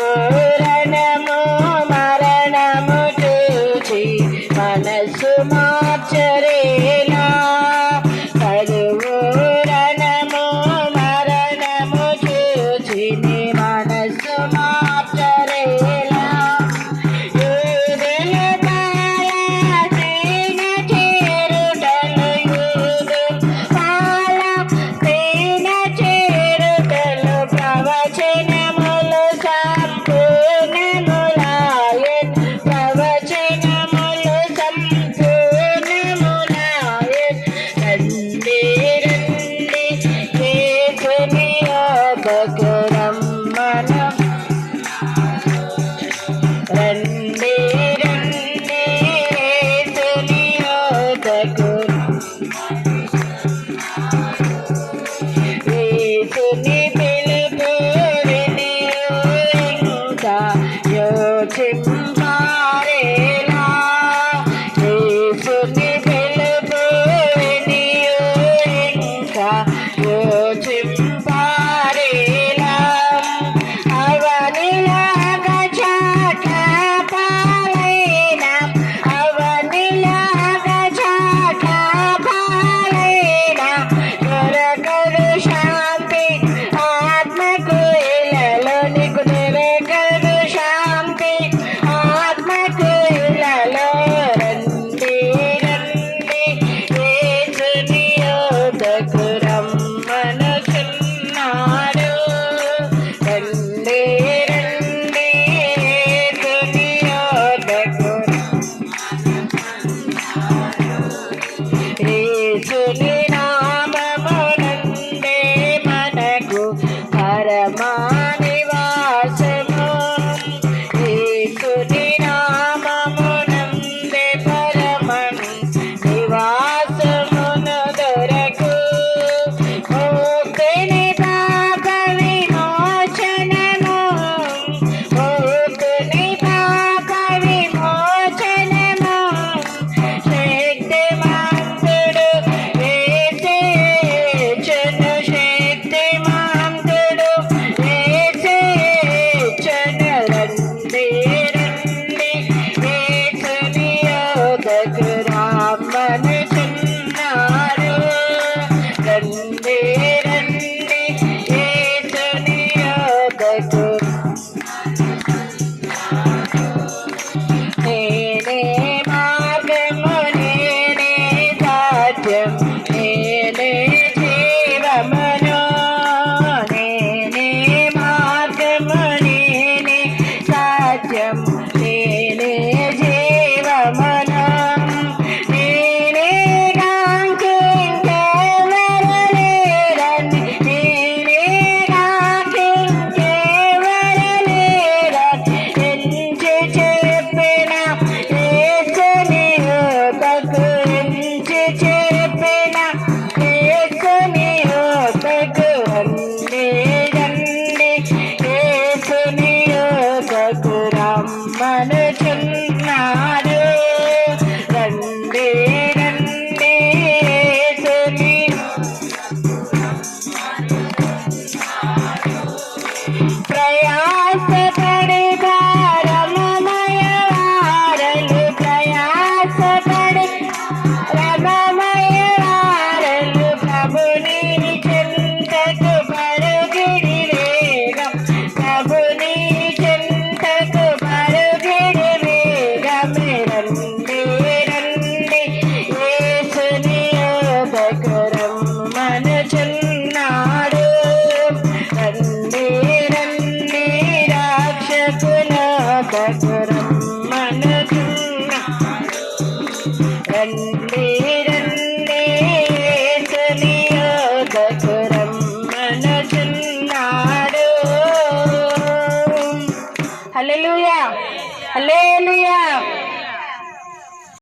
కరువురణము మరణము చూచి మనసు మార్చరేలా కరువురణము మరణము చూచి నీ మనసు మార్చరేలా యూదుల పాలసీన చేరుటలు ప్రవచనములు రండి రండి యేసుని యొద్దకు యేసుని పిలుపు విని ఇంకా యోచింపారేలా యేసుని పిలుపు విని ఇంకా యోచింపారేలా అవనిలాగా చాట పాలైన అవనిలాగా చాట పాలైన దొరకదు శాంతి ఆత్మకు ఇలలో నీకు దొరకదు శాంతి ఆత్మకు ఇలలో రండి రండి యేసుని యొద్దకు రమ్మనుచున్నాడు రండి రండి యేసుని యొద్దకు యేసుని నామమునందే మనకు పరమా నివాసము యేసుని నామమునందే పరమ నివాసమును దొరకు ముక్తిని పాప విమోచనము ముక్తిని పాప విమోచనము శక్తిమంతుడు హల్లెలూయా హల్లెలూయా